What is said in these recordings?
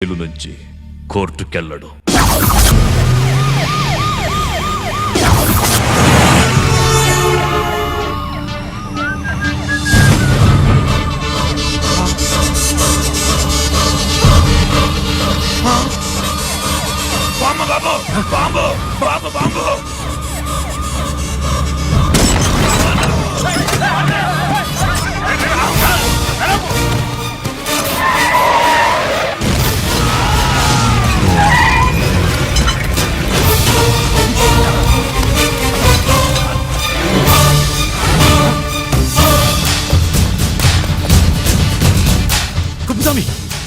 నుంచి కోర్టుకెళ్ళడు.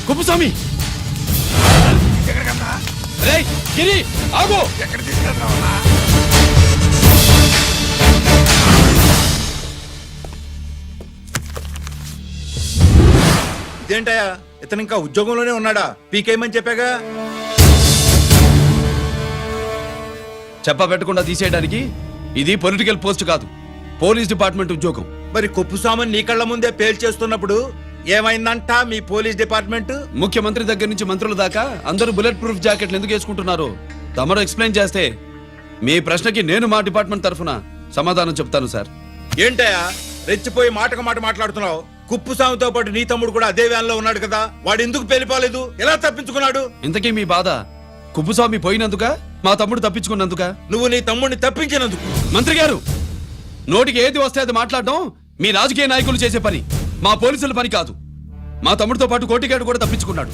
కుప్పస్వామి గిరి ఆగు. ఎక్కడ తీసుకెళ్తావా? ఇదేంటయ్యా, ఇతను ఇంకా ఉద్యోగంలోనే ఉన్నాడా? పీకేయమని చెప్పాగా. చెప్ప పెట్టకుండా తీసేయడానికి ఇది పొలిటికల్ పోస్ట్ కాదు, పోలీస్ డిపార్ట్మెంట్ ఉద్యోగం. మరి కుప్పుస్వామిని నీ కళ్ళ ముందే పేల్చేస్తున్నప్పుడు ఏమైందంట మీ పోలీస్ డిపార్ట్మెంట్? ముఖ్యమంత్రి దగ్గర నుంచి మంత్రుల దాకా అందరూ బుల్లెట్ ప్రూఫ్ జాకెట్లు ఎందుకు వేసుకుంటున్నారు తమరు ఎక్స్ప్లెయిన్ చేస్తే మీ ప్రశ్నకి నేను మా డిపార్ట్మెంట్ తరఫున సమాధానం చెప్తాను సార్. ఏంటయ్యా రెచ్చిపోయి మాటకు మాట మాట్లాడుతున్నావు? కుప్పుస్వామితో పాటు నీ తమ్ముడు కూడా అదే వ్యాన్ లో ఉన్నాడు కదా, వాడు ఎందుకు పేలిపోలేదు? ఎలా తప్పించుకున్నాడు? ఇంతకీ మీ బాధ కుప్పుస్వామి పోయినందుక మా తమ్ముడు తప్పించుకున్నందుక? నువ్వు నీ తమ్ముడిని తప్పించినందుకు. మంత్రి గారు, నోటికి ఏది వస్తే అది మాట్లాడడం మీ రాజకీయ నాయకులు చేసే పని, మా పోలీసుల పని కాదు. మా తమ్ముడితో పాటు కోటిగాడు కూడా తప్పించుకున్నాడు.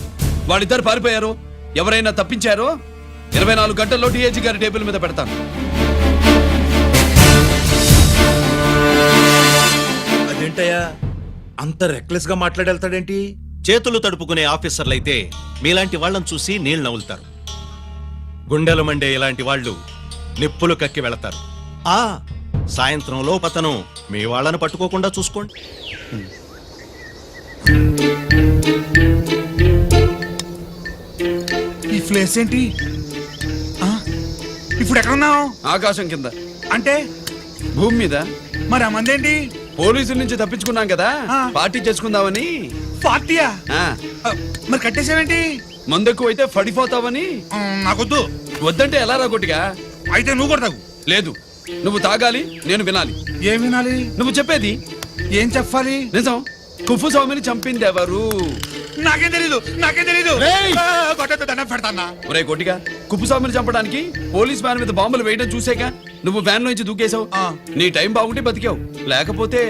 వాళ్ళిద్దరు పారిపోయారో ఎవరైనా తప్పించారో 24 గంటల్లో డిఐజీ గారి టేబుల్ మీద పెడతాను. అదేంటయ్యా అంత రెక్లెస్ గా మాట్లాడేళ్తాడేంటి? చేతులు తడుపుకునే ఆఫీసర్లైతే మీలాంటి వాళ్ళని చూసి నీళ్లు నవ్వులుతారు. గుండెలు మండే ఇలాంటి వాళ్ళు నిప్పులు కక్కి వెళతారు. సాయంత్రం లోపతను మీ వాళ్ళను పట్టుకోకుండా చూసుకోండి. ఈ ప్లేస్ ఏంటి? ఇప్పుడు ఎక్కడున్నావు? ఆకాశం కింద. అంటే భూమి మీద. మరి ఆ మందేంటి? పోలీసుల నుంచి తప్పించుకున్నాం కదా, పార్టీ చేసుకుందామని. పార్టీయా? ఆ, మరి కట్టేసావేంటి? మందెక్కువ అయితే పడిపోతావని. నాకొద్దు. వద్దంటే ఎలా రాగొట్టిగా? అయితే నువ్వు కూడా తాగు. లేదు, నువ్వు తాగాలి, నేను వినాలి. ఏం వినాలి? నువ్వు చెప్పేది. ఏం చెప్పాలి? నిజం. కుప్పుస్వామిని చంపింది ఎవరు? నాకేం తెలీదు, నాకేం తెలీదు. రేయ్! దండం పెడతానా? ఒరే కోటిగా, కుప్పుస్వామిని చంపడానికి పోలీస్ వ్యాన్ మీద బాంబులు వేయడం చూసాక నువ్వు వ్యాన్ నుంచి దూకేశావు. నీ టైం బాగుంటే బతికావు, లేకపోతే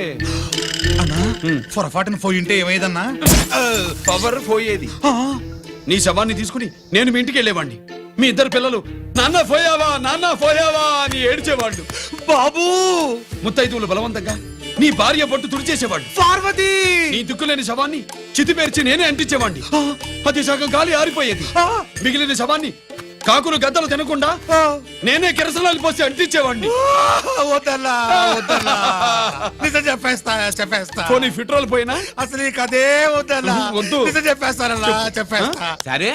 అన్నా పొరపాటున పోయి ఉంటే ఏమైందన్నా? పవర్ పోయేది. నీ శవాన్ని తీసుకుని నేను మీ ఇంటికి వెళ్ళేవాడిని. మీ ఇద్దరు పిల్లలు నాన్న పోయావా నాన్న పోయావా అని ఏడ్చేవాళ్ళు. బాబు ముత్తైదువులు బలవంతంగా నీ భార్య పట్టు తుడిచేసేవాడు. పార్వతి నీ దిక్కులేని శవాన్ని చితిపేర్చి నేనే అంటించేవాడిని. అది సగం గాలి ఆరిపోయేది. మిగిలిన శవాన్ని కాకులు గద్దలు తినకుండా నేనే కిరసనాలు పోసి అంటించేవాడిని. వద్దన్నా, వద్దన్నా. నిజం చెప్పేస్తా, చెప్పేస్తా. పోనీ ఫిట్రోల్ పోయినా అసలు ఈ కథే వద్దన్నా. వద్దు. నిజం చెప్పేస్తానన్నా, చెప్పేస్తా. సరే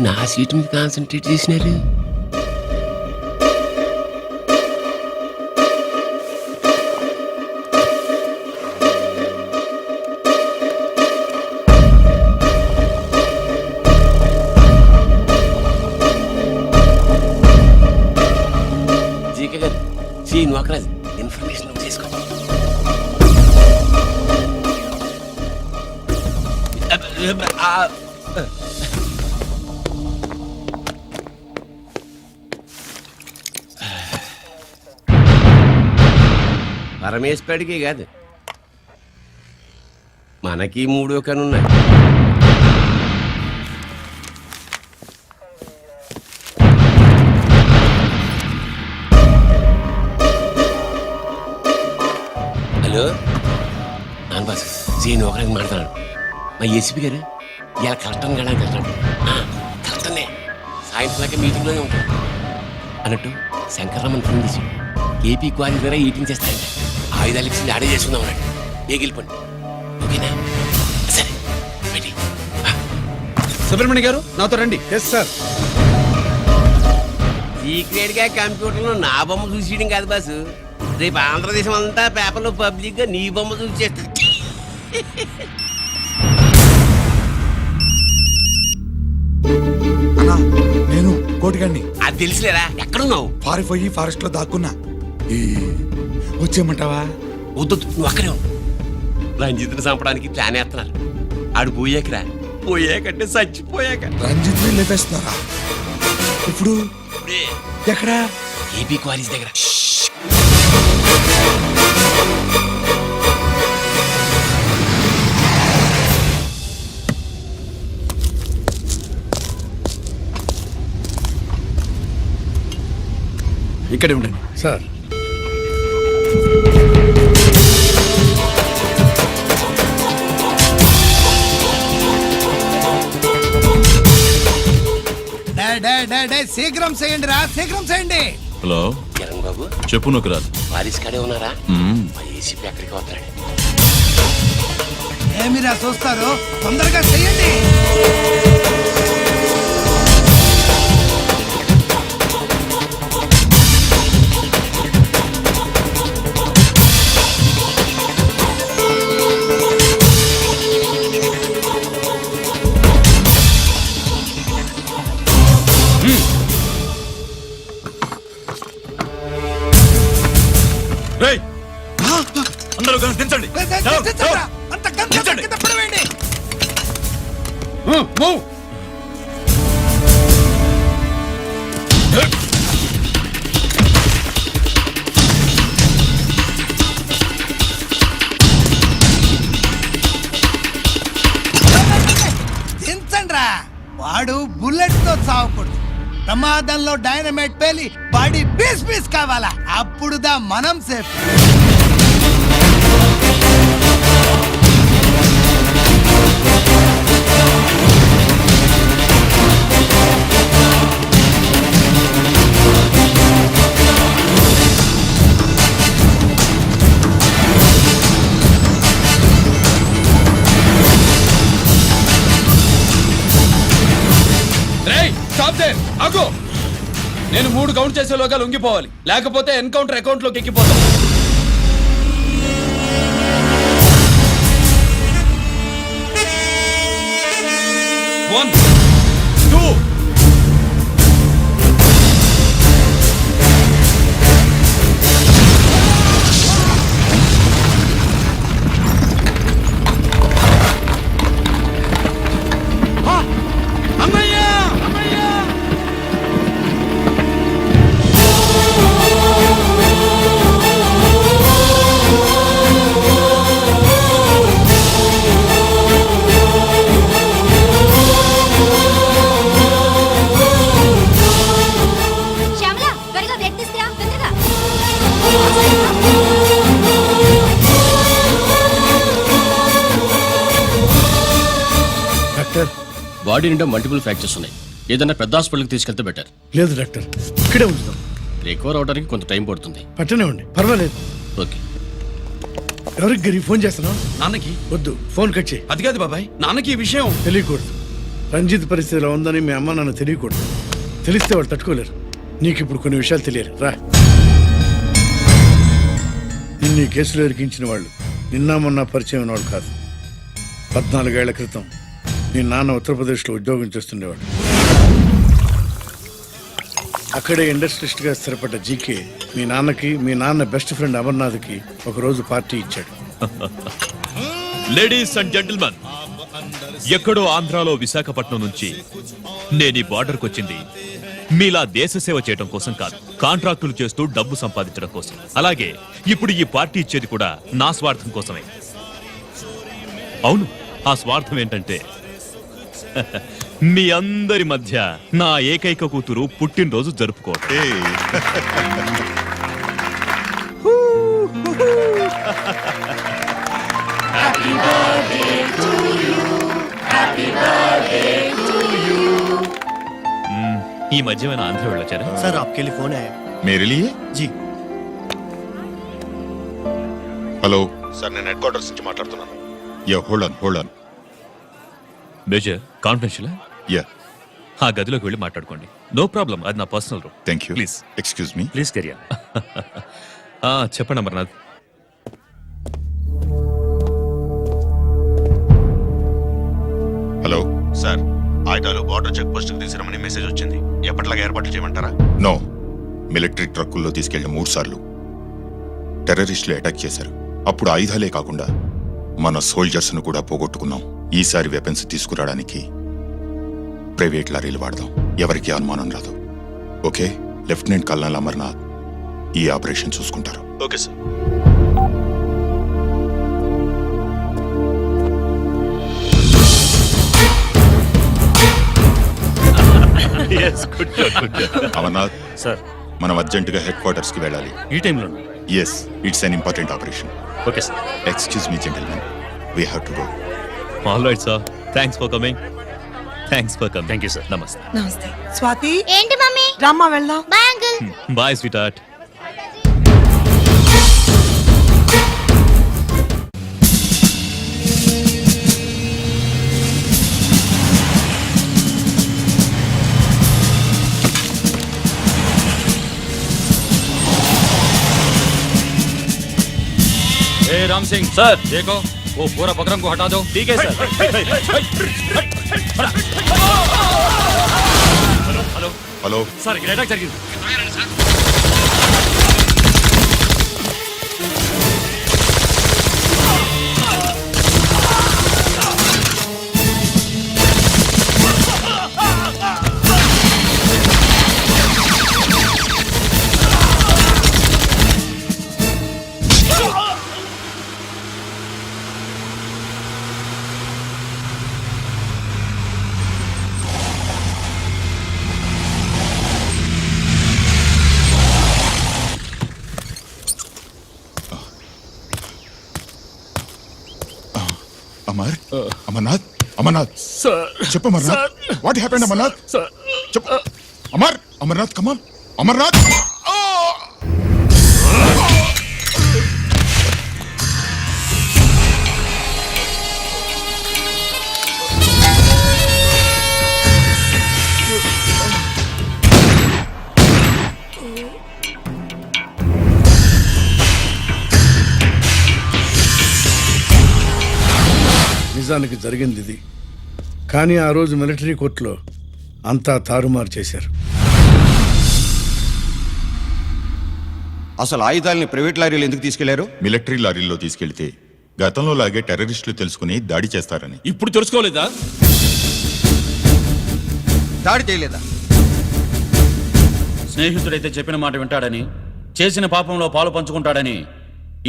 నా సీట్ మీద కాన్సన్ట్రేట్ చేసినారు. జీకే గారు, శ్రీ నోకరాజ్ ఇన్ఫర్మేషన్ చేసుకో. పరమేశ్వరుడికి కాదు, మనకి 3 కనున్నాయి. హలో నాన్న బాస్, సీన్ ఒకరికి మాట్లాడు. మా ఏసీపీ గారు ఇలా కలెక్టర్ని వెళ్ళడానికి వెళ్తాడు. కలెక్టర్నే సాయంత్రం మీటింగ్లోనే ఉంటాడు అన్నట్టు. శంకర్రామన్ ఫోన్ చేసి ఏపీ క్వారీ ద్వారా ఈటింగ్ చేస్తాయంట. ఆయుధాలు ఇచ్చింది ఆడే చేసుకుందాం అన్నాడు. ఏగిలిపండి, ఓకేనా? సరే రెడీ. సుబ్రహ్మణ్య గారు నాతో రండి. Yes sir. సీక్రెట్ గా కంప్యూటర్ లో నా బొమ్మ చూసేయడం కాదు బాసు, రేపు ఆంధ్రదేశం అంతా పేపర్లో పబ్లిక్ గా నీ బొమ్మ చూసేస్తుంది. అన్నా నేను కోటిగాడిని అది తెలిసిలేరా ఎక్కడున్నావు? పారిపోయి ఫారెస్ట్ లో దాక్కున్నా. ఈ వచ్చేయమంటావా? వద్దు నువ్వు అక్కడే ఉన్నావు. రంజిత్ని చంపడానికి ప్లాన్ వేస్తున్నారు. ఆడు పోయాకరా, పోయాకంటే చచ్చిపోయాక. రంజిత్ ని లేపేస్తున్నారా? ఇప్పుడు ఇప్పుడే ఎక్కడా? ఏపీ కాలేజ్ దగ్గర. ఇక్కడే ఉండండి సార్ శీఘ్రం చేయండి రా, శీఘ్రం చేయండి. హలో కిరణ్ బాబు చెప్పు నొకరాజు. వారిస్ కాడే ఉన్నారా? మా ఏసీపీ ఎక్కడికి వస్తాడు? ఏమిరా చూస్తారు, తొందరగా చేయండి. రేయ్, అందరూ కలిసి దించండి. అంత గంట కింద పడవేయండి. దించండ్రా. వాడు బుల్లెట్ తో చావకూడదు. ప్రమాదంలో డైనమైట్ పేలి బాడీ పీస్ పీస్ కావాలా, అప్పుడుదా మనం సేఫ్. రేయ్ స్టాప్ దే, ఆగు. నేను 3 కౌంట్ చేసేలోగా లొంగిపోవాలి, లేకపోతే ఎన్కౌంటర్ అకౌంట్ లోకి ఎక్కిపోతాం. 1 2 శ్యామల త్వరగా బ్లడ్ తీసుకురా తొందరగా. డాక్టర్ బాడీ నిండా మల్టిపుల్ ఫ్రాక్చర్స్ ఉన్నాయి. ఏదైనా పెద్ద హాస్పిటల్కి తీసుకెళ్తే బెటర్. లేదు డాక్టర్, ఇక్కడే ఉంచుదాం. రికవర్ అవడానికి కొంత టైం పడుతుంది. పట్టనే ఉండి పర్వాలేదు. ఓకే. ఎవరికి గరి ఫోన్ చేస్తున్నావు? నాన్నకి. వద్దు, ఫోన్ కట్ చేయి. అది కాదు బాబాయ్, నాన్నకి ఈ విషయం తెలియకూడదు. రంజిత్ పరిస్థితిలో ఉందని మీ అమ్మ నాన్న తెలియకూడదు. తెలిస్తే వాళ్ళు తట్టుకోలేరు. నీకు ఇప్పుడు కొన్ని విషయాలు తెలియాలి. రా. నిన్ను ఈ కేసులో ఇరికించిన వాళ్ళు నిన్న మొన్న పరిచయం ఉన్నవాళ్ళు కాదు. 14 ఏళ్ల క్రితం మీ నాన్న ఉత్తరప్రదేశ్లో ఉద్యోగం చేస్తుండేవాడు. అక్కడే ఇండస్ట్రియలిస్ట్గా స్థిరపడ్డ జీకే మీ నాన్నకి, మీ నాన్న బెస్ట్ ఫ్రెండ్ అమర్నాథ్కి ఒకరోజు పార్టీ ఇచ్చాడు. లేడీస్ అండ్ జెంటిల్మెన్, ఎక్కడో ఆంధ్రాలో విశాఖపట్నం నుంచి నేను ఈ బార్డర్కి వచ్చింది మీలా దేశ సేవ చేయడం కోసం కాదు, కాంట్రాక్టులు చేస్తూ డబ్బు సంపాదించడం కోసం. అలాగే ఇప్పుడు ఈ పార్టీ ఇచ్చేది కూడా నా స్వార్థం కోసమే. అవును, ఆ స్వార్థం ఏంటంటే మీ అందరి మధ్య నా ఏకైక కూతురు పుట్టినరోజు జరుపుకోవటం. ఈ మధ్య ఏమైనా ఆంధ్ర వెళ్ళొచ్చారా? सर आपके लिए फोन आया। मेरे लिए? जी हेलो సార్ నేను హెడ్ క్వార్టర్స్ నుంచి మాట్లాడుతున్నాను. या होल्ड ऑन మేజర్ కాన్ఫిడెన్షియల్. या ఆ గదిలోకి వెళ్ళి మాట్లాడుకోండి. నో ప్రాబ్లం, అది నా personal room. Thank you please excuse me please career. చెప్పండి అమర్నాథ్. హలో సార్ ఆయుధాలు బార్డర్ చెక్ పోస్ట్ తీసుకురమని మెసేజ్ వచ్చింది. ఎప్పటిలాగా ఏర్పాట్లు చేయమంటారా? నో. మిలిటరీ ట్రక్కుల్లో తీసుకెళ్లిన 3 సార్లు టెర్రరిస్టులు అటాక్ చేశారు. అప్పుడు ఆయుధాలే కాకుండా మన సోల్జర్స్ ను కూడా పోగొట్టుకున్నాం. ఈసారి వెపన్స్ తీసుకురావడానికి ప్రైవేట్ లారీలు వాడదాం. ఎవరికి అనుమానం రాదు. ఓకే? లెఫ్టినెంట్ కల్నల్ అమర్నాథ్ ఈ ఆపరేషన్ చూసుకుంటారు. Okay sir. అమర్నాథ్ సార్ మనం అర్జెంటుగా హెడ్ క్వార్టర్స్ కి వెళ్ళాలి. ఈ టైంలో yes, it's an important operation. Okay sir. Excuse me gentlemen, we have to go. All right sir, thanks for coming. Thank you sir. నమస్తే. నమస్తే స్వాతి. ఏంటి మమ్మీ? రమ్మా వెళ్దాం. Bye uncle. Bye sweetheart. Ram Singh sir, देखो वो पूरा बकरम को हटा दो. ठीक है सर. హలో सर ఇక్కడ అటాక్ జరిగింది. అమర్నాథ్, అమర్నాథ్ చెప్పు. Amarnath, what happened? అమర్నాథ్ చెప్పు. అమర్నాథ్ కమాన్. అమర్నాథ్. నిజానికి జరిగింది ఇది. కానీ ఆ రోజు మిలిటరీ కోర్టులో అంతా తారుమారు చేశారు. అసలు ఆయుధాలని ప్రైవేట్ లారీలు ఎందుకు తీసుకెళ్లారు? మిలిటరీ లారీల్లో తీసుకెళ్తే గతంలో లాగే టెర్రరిస్టులు తెలుసుకుని దాడి చేస్తారని. ఇప్పుడు తెలుసుకోలేదా? దాడి చేయలేదా? స్నేహితుడైతే చెప్పిన మాట వింటాడని, చేసిన పాపంలో పాలు పంచుకుంటాడని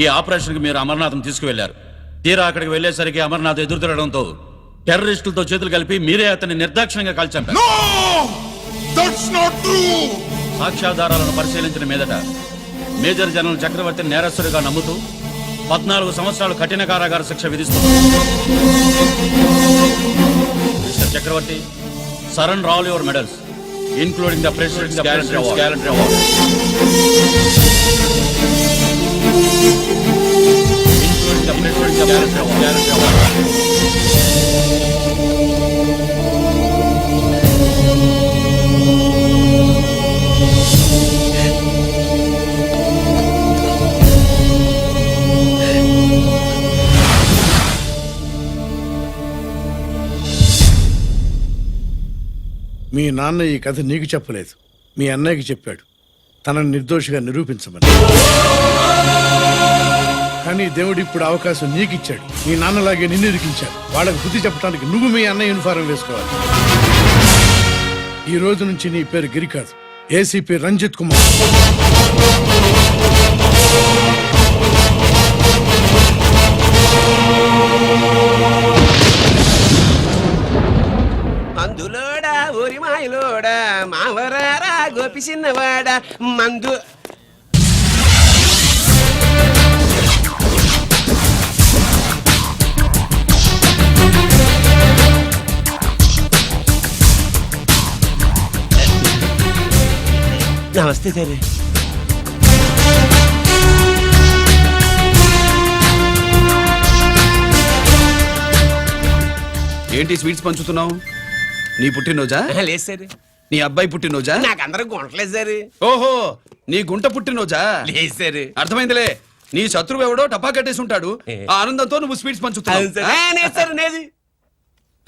ఈ ఆపరేషన్కి మీరు అమర్నాథ్ని తీసుకువెళ్లారు. తీరా అక్కడికి వెళ్లేసరికి అమర్నాథ్ ఎదురు తిరగడంతో టెర్రరిస్టులతో చేతులు కలిపి మీరే అతన్ని నిర్దాక్షిణ్యంగా కాల్చారు. సాక్ష్యాధారాలను పరిశీలించిన మీదట మేజర్ జనరల్ చక్రవర్తిని నేరస్తుడిగా నమ్ముతూ 14 సంవత్సరాలు కఠిన కారాగార శిక్ష విధిస్తున్నారు. Mister Chakravarthi, surrender all your medals including the president's gallantry award. The President's Gallantry Award. మీ నాన్న ఈ కథ నీకు చెప్పలేదు, మీ అన్నయ్యకి చెప్పాడు, తనని నిర్దోషిగా నిరూపించమని. కానీ దేవుడు ఇప్పుడు అవకాశం నీకు ఇచ్చాడు. మీ నాన్నలాగే నిన్ను ఇరికించాడు. వాళ్ళకి బుద్ధి చెప్పడానికి నువ్వు మీ అన్న యూనిఫారం వేసుకోవాలి. ఈ రోజు నుంచి నీ పేరు గిరి కాదు, ఏసీపీ రంజిత్ కుమార్. మందులోడా ఊరిమాయలోడా మావరారా గోపి చిన్నవాడా మందు. నమస్తే సరే. ఏంటి స్వీట్స్ పంచుతున్నావు? నీ పుట్టినరోజా? లేదు సరే. నీ అబ్బాయి పుట్టినరోజా? నాకు అందరూ గుంటలేదు సార్. ఓహో, నీ గుంట పుట్టినరోజా? లేదు సార్. అర్థమైందిలే. నీ శత్రువు ఎవడో టపా కట్టేసి ఉంటాడు. ఆ ఆనందంతో నువ్వు స్వీట్స్ పంచుతున్నావు. లేదు సార్, లేదు.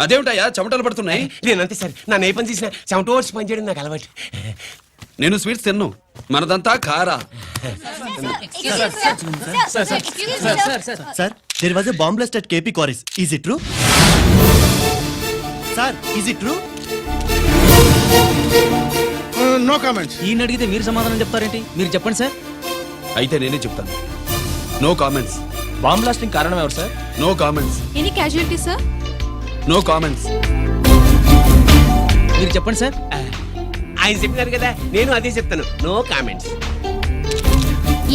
అదేమిటయ్యా చెమటలు పడుతున్నాయి? నేనంతే సార్, నా ఏ పని చేసిన చెమట ఓడ్చి పని చేయడం నాకు అలవాటు. నేను స్వీట్స్ తిన్ను, మనదంతా కారా. Sir there was a bomb blast at KP Quarries. Is it true? Sir, is it true? No comments. ఈయన అడిగితే మీరు సమాధానం చెప్తారేంటి? మీరు చెప్పండి సార్. అయితే నేనే చెప్తాను. No comments. బాంబ్ బ్లాస్టింగ్ కారణం ఎవరు sir? No comments. Any casualty sir? No comments. మీరు చెప్పండి సార్. ఆయన చెప్పినారు కదా, నేను అదే చెప్తాను. No comments.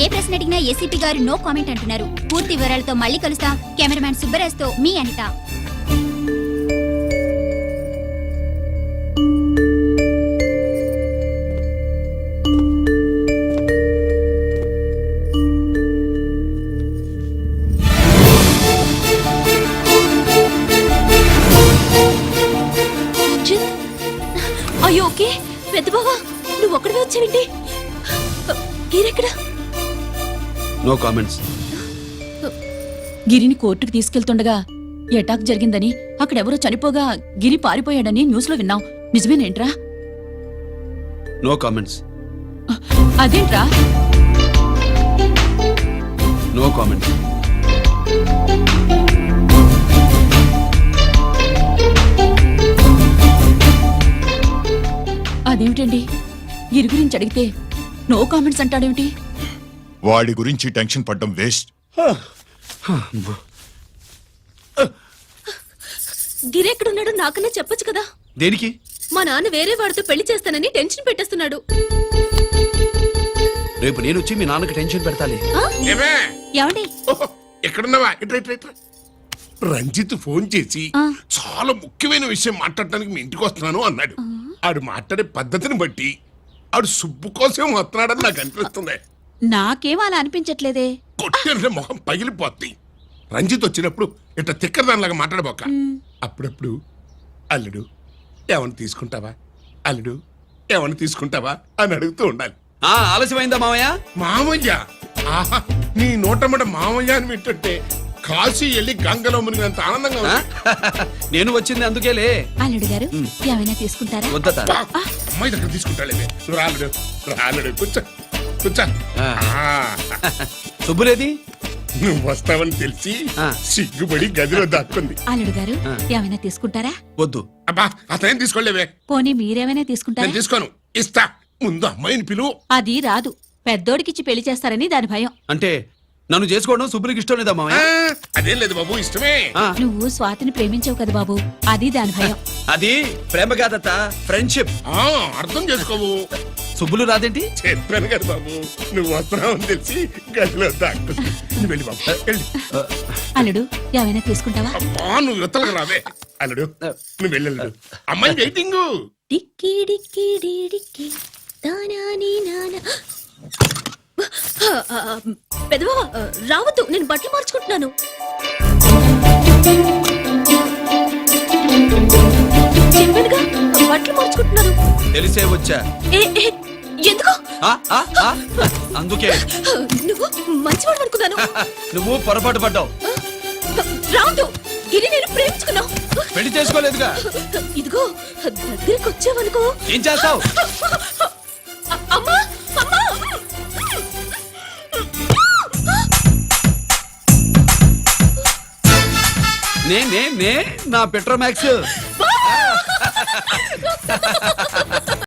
ఏ ప్రశ్న అడిగినా ఏసీపీ గారు నో కామెంట్ అంటున్నారు. పూర్తి వివరాలతో మళ్ళీ కలుస్తాం. కెమెరామ్యాన్ సుబ్బరాజ్తో మీ అనిత. అయ్యో ఓకే పెద్ద బావా, నువ్వు ఒక్కడివే వచ్చావేంటి? గిరెక్కడా? No comments. గిరిని కోర్టుకు తీసుకెళ్తుండగా అటాక్ జరిగిందని, అక్కడెవరో చనిపోగా గిరి పారిపోయాడని న్యూస్ లో విన్నాం. నిజమేనేంట్రా? No comments. అదేంట్రా? No comments. అదేమిటండి, గిరి గురించి అడిగితే నో కామెంట్స్ అంటాడేమిటి? వాడి గురించి టెన్షన్ పడ్డం వేస్ట్. గిరి ఎక్కడున్నాడో నాకన్నా చెప్పొచ్చు కదా. దేనికి? మా నాన్న వేరే వాడితో పెళ్లి చేస్తానని టెన్షన్ పెట్టేస్తున్నాడు. రేపు నేను వచ్చి మీ నాన్నకి టెన్షన్ పెడతాలే. ఏమే ఏమండి? ఎక్కడున్నావా? ఇట్రా ఇట్రా ఇట్రా. రంజిత్ ఫోన్ చేసి చాలా ముఖ్యమైన విషయం మాట్లాడటానికి మీ ఇంటికి వస్తున్నాను అన్నాడు. ఆడు మాట్లాడే పద్ధతిని బట్టి ఆడు సుబ్బు కోసం వస్తున్నాడని నాకు అనిపిస్తుంది. నాకేం అలా అనిపించట్లేదే. కొట్టిన మొహం పగిలిపోద్ది. రంజిత్ వచ్చినప్పుడు ఇట్లా తిక్కరదానిలాగా మాట్లాడబోక. అప్పుడప్పుడు అల్లుడు ఏమన్నా తీసుకుంటావా, అల్లుడు ఏమన్నా తీసుకుంటావా అని అడుగుతూ ఉండాలి. ఆలస్యమైందా మామయ్య? మామయ్య? ఆహా, నీ నోటమ్మట మామయ్య అని వింటుంటే కాశీ వెళ్ళి గంగలో మునిగినంత ఆనందంగా ఉంది. నేను వచ్చింది అందుకేలే. అల్లుడు గారు ఏమైనా తీసుకుంటారా? వద్దట. అమ్మాయి దగ్గర తీసుకుంటాలేవే. నువ్వు రాలుడు రాలుడు కూర్చో కూర్చో. శుభ్రేది? నువ్వు వస్తావని తెలిసి సిగ్గుపడి గదిలో దాక్కుంది. అల్లుడు గారు ఏమైనా తీసుకుంటారా? వద్దు. అబ్బా అతనేం తీసుకోలేవే. పోనీ మీరేమైనా తీసుకుంటారా? నేను తీసుకోను, ఇస్తా. ముందు అమ్మాయిని పిలువు. అది రాదు. పెద్దోడికిచ్చి పెళ్లి చేస్తారని దాని భయం. అంటే నన్ను చేసుకోవడం శుభ్రికి ఇష్టం లేదా మామయ్య? అదేం లేదు బాబు, ఇష్టమే. నువ్వు స్వాతిని ప్రేమించావు కదా బాబు, అది దాని భయం. అది ప్రేమ కాదత్త, ఫ్రెండ్షిప్. అర్థం చేసుకోవు. సుబ్బులు రాదేంటి? చెప్పాను కదా బాబు, నువ్వు వస్తున్నావు అని తెలిసి గదిలో దాక్కుంది. నువ్వు వెళ్ళి బాబు వెళ్ళి. అల్లుడు ఏమైనా తీసుకుంటావా? అబ్బా నువ్వు యువతలకు రావే. అల్లుడు నువ్వు వెళ్ళడు, అమ్మాయి వెయిటింగ్. డిక్కి డిక్కి డిక్కి దానాని నానా. పెద్దవా రావద్దు, నేను బట్టలు మార్చుకుంటున్నాను. చెప్పానుగా బట్టలు మార్చుకుంటున్నాను. తెలిసే వచ్చా. ఎందుకు? అందుకే. నువ్వు మంచివాడు అనుకున్నాను. నువ్వు పొరపాటు పడ్డావు. రావద్దు, గిరి నేను ప్రేమించుకున్నావు. పెళ్లి చేసుకోలేదుగా. ఇదిగో దగ్గరికి వచ్చావనుకో. ఏం చేస్తావు? అమ్మా అమ్మా. నే నా పెట్రోమాక్స్.